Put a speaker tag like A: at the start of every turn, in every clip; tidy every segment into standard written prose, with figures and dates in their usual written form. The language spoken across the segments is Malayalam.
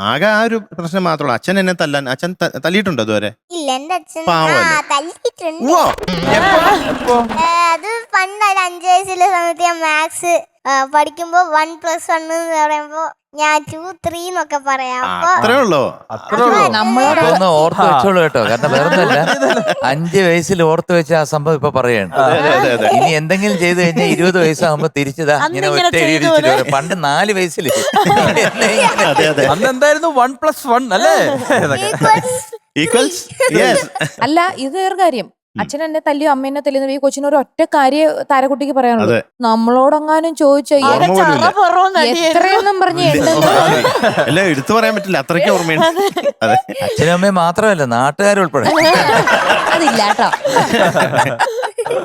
A: ആകെ ആ ഒരു പ്രശ്നം മാത്രമേ. അച്ഛൻ എന്നെ തല്ലാൻ അച്ഛൻ തല്ലിയിട്ടുണ്ടോ ഇതുവരെ?
B: ഇല്ല, എന്റെ അച്ഛൻ തല്ലിയിട്ടുണ്ട്. അത് പണ്ട് 5 വയസ്സിലെ സമയത്ത് ഞാൻ മാത്സ് പഠിക്കുമ്പോ 1+1 എന്ന് പറയുമ്പോ ഞാൻ 2, 3 എന്നൊക്കെ പറയാം.
A: അത്രേ ഉള്ളോ?
C: നമ്മളോട് ഓർത്ത് വെച്ചോളൂ കേട്ടോ. കാരണം വേറൊന്നുമല്ല, 5 വയസ്സിൽ ഓർത്ത് വെച്ച ആ സംഭവം ഇപ്പൊ പറയാണ്. ഇനി എന്തെങ്കിലും ചെയ്ത് കഴിഞ്ഞാൽ 20 വയസ്സാകുമ്പോ തിരിച്ചതാ ഇങ്ങനെ ഒറ്റ ഇടിച്ചിട്ട് വരും. പണ്ട് 4 വയസ്സിൽ
D: അന്ന് എന്തായിരുന്നു 1+1 അല്ലേ?
E: അല്ല, ഇത് വേറെ കാര്യം. അച്ഛൻ എന്നെ തല്ലിയോ അമ്മേനെ തല്ലിയോ ഈ കൊച്ചിനൊരു ഒറ്റ കാര്യം താരക്കുട്ടിക്ക് പറയാനുള്ളൂ. നമ്മളോടെങ്ങാനും ചോദിച്ചോ എത്രയൊന്നും പറഞ്ഞു
A: എല്ലാം എടുത്തു പറയാൻ പറ്റില്ല, അത്രയ്ക്ക് ഓർമ്മയുണ്ട്.
C: അച്ഛനും അമ്മയും മാത്രമല്ല നാട്ടുകാരുൾപ്പെടെ.
E: അതില്ല കേട്ടോ.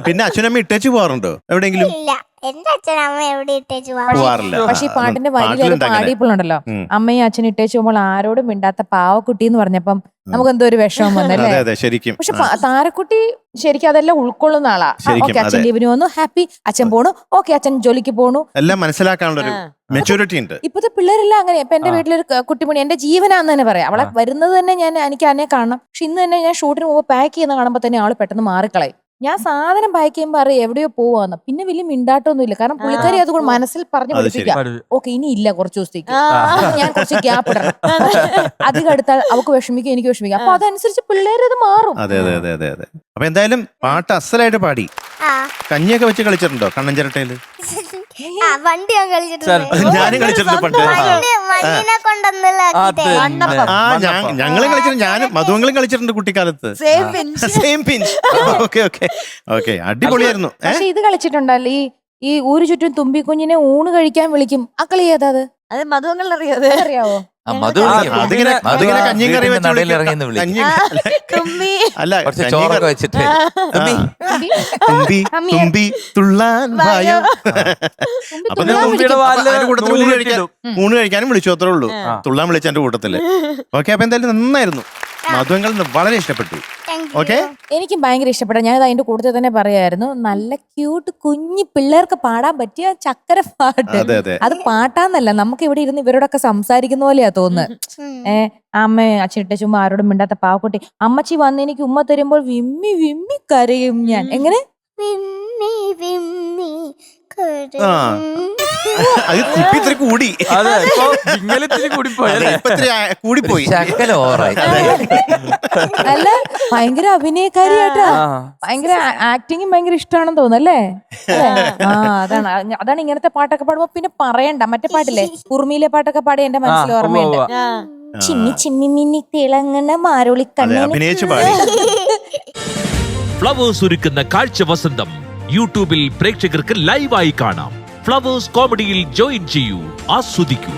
A: പിന്നെ അച്ഛനമ്മ ഇട്ടേച്ച് പോകാറുണ്ടോ എവിടെയെങ്കിലും?
B: ഇല്ല, എന്റെ അച്ഛൻ അമ്മ എവിടെ ഇട്ടേച്ച്
A: പോവാറില്ല.
E: പക്ഷെ ഈ പാട്ടിന്റെ വരിയിലൊരു പാടിയപ്പോഴുണ്ടല്ലോ, അമ്മയും അച്ഛനും ഇട്ടേച്ച് പോകുമ്പോൾ ആരോടും മിണ്ടാത്ത പാവക്കുട്ടി എന്ന് പറഞ്ഞപ്പം നമുക്ക് എന്തോ ഒരു വിഷമം വന്നല്ലേ.
A: ശരിക്കും.
E: പക്ഷെ താരക്കുട്ടി ശരിക്കും അതെല്ലാം ഉൾക്കൊള്ളുന്ന ആളാ. ഓക്കെ, അച്ഛൻ ലീവിന് വന്നു, ഹാപ്പി. അച്ഛൻ പോണു, ഓക്കെ, അച്ഛൻ ജോലിക്ക് പോണു.
A: എല്ലാം മനസ്സിലാക്കാനുള്ള മെച്ചൂരിറ്റി ഉണ്ട്.
E: ഇപ്പത്തെ പിള്ളേരെല്ലാം അങ്ങനെ. ഇപ്പൊ എന്റെ വീട്ടിലൊരു കുട്ടിമണി എന്റെ ജീവനാന്ന് തന്നെ പറയാം. അവളെ വരുന്നത് തന്നെ എനിക്ക് അതിനെ കാണണം. പക്ഷെ ഇന്ന് തന്നെ ഞാൻ ഷൂട്ടിന് പോകുമ്പോൾ പാക്ക് ചെയ്യുന്ന കാണുമ്പോ തന്നെ ആള് പെട്ടെന്ന് മാറിക്കളയും. ഞാൻ സാധനം പാക്ക് ചെയ്യുമ്പോ അറിയാം എവിടെയോ പോവാന്ന്. പിന്നെ വലിയ മിണ്ടാട്ടൊന്നും ഇല്ല. കാരണം പുള്ളിക്കാരി അതുകൊണ്ട് മനസ്സിൽ പറഞ്ഞു പഠിപ്പിക്കാം. ഓക്കെ, ഇനി ഇല്ല കുറച്ച് ദിവസത്തേക്ക്, ഞാൻ കുറച്ച് ഗ്യാപ്പ് ഇടണം. അധികം എടുത്താൽ അവക്ക് വിഷമിക്കും, എനിക്ക് വിഷമിക്കും. അപ്പൊ അതനുസരിച്ച് പിള്ളേരത് മാറും.
A: അതെ അതെ അതെ അതെ അതെ. അപ്പൊ എന്തായാലും പാട്ട് അസലായിട്ട് പാടി. കഞ്ഞിയൊക്കെ വെച്ച് കളിച്ചിട്ടുണ്ടോ കണ്ണൻ ചിരട്ടയില്?
B: വണ്ടി ഞാൻ കളിച്ചിട്ടുണ്ട്.
A: ഞാനും കളിച്ചിട്ടുണ്ട് പണ്ട്.
B: മണ്ണിനെ കൊണ്ടൊന്നുള്ള
A: ഞങ്ങളും കളിച്ചിട്ടുണ്ട്. ഞാനും മധുവങ്ങളും കളിച്ചിട്ടുണ്ട് കുട്ടിക്കാലത്ത്. Same pinch. Okay okay okay, അടിപൊളിയായിരുന്നു.
E: പക്ഷെ ഇത് കളിച്ചിട്ടുണ്ടല്ലോ, ഈ ഊരു ചുറ്റും തുമ്പി കുഞ്ഞിനെ ഊണ് കഴിക്കാൻ വിളിക്കും. ആ കളി ഏതാ?
F: അത് മധുവങ്ങൾ അറിയാവോ?
A: അതിങ്ങനെ കഞ്ഞിയും കറി വെച്ച് അല്ല,
C: ചോറൊക്കെ വെച്ചിട്ട്
A: തുമ്പി തുമ്പി തുള്ളാൻ വായോ. അപ്പൊ ഊണ് കഴിക്കാനും വിളിച്ചു, അത്രേ ഉള്ളൂ. തുള്ളാൻ വിളിച്ച എന്റെ കൂട്ടത്തില്. ഓക്കെ, അപ്പൊ എന്തായാലും നന്നായിരുന്നു. മധുവങ്ങൾ വളരെ ഇഷ്ടപ്പെട്ടു. ഓക്കെ,
E: എനിക്ക് ഭയങ്കര ഇഷ്ടപ്പെട്ട. ഞാനത് അതിന്റെ കൂട്ടത്തിൽ തന്നെ പറയായിരുന്നു. നല്ല ക്യൂട്ട് കുഞ്ഞു പിള്ളേർക്ക് പാടാൻ പറ്റിയ ചക്കര പാട്ട്. അത് പാട്ടാന്നല്ല, നമുക്ക് ഇവിടെ ഇരുന്ന് ഇവരോടൊക്കെ സംസാരിക്കുന്ന പോലെയാ തോന്നുന്നത്. അമ്മ അച്ഛനിട്ട ചുമ്മാ ആരോടും മിണ്ടാത്ത പാവക്കുട്ടി. അമ്മച്ചി വന്ന് എനിക്ക് ഉമ്മ തരുമ്പോൾ വിമ്മി വിമ്മി കരയും ഞാൻ. എങ്ങനെ
A: കൂടി കൂടിപ്പോയി.
E: അല്ല, ഭയങ്കര അഭിനയക്കാരിയായിട്ടാ. ഭയങ്കര ആക്ടിങ്ങും ഭയങ്കര ഇഷ്ടമാണെന്ന് തോന്നുന്നല്ലേ? അതാണ് ഇങ്ങനത്തെ പാട്ടൊക്കെ പാടുമ്പോ പിന്നെ പറയണ്ട. മറ്റേ പാട്ടില്ലേ, ഉറുമിയിലെ പാട്ടൊക്കെ പാടി എന്റെ മനസ്സിൽ ഓർമ്മയുണ്ട്. ചിമ്മി ചിമ്മി മിന്നി തിളങ്ങണ മാരോളി
A: അഭിനയിച്ചു പാടി.
G: ഫ്ലവേഴ്സ് ഒരുക്കുന്ന കാഴ്ച വസന്തം യൂട്യൂബിൽ പ്രേക്ഷകർക്ക് ലൈവായി കാണാം. ഫ്ലവേഴ്സ് കോമഡിയിൽ ജോയിൻ ചെയ്യൂ, ആസ്വദിക്കൂ.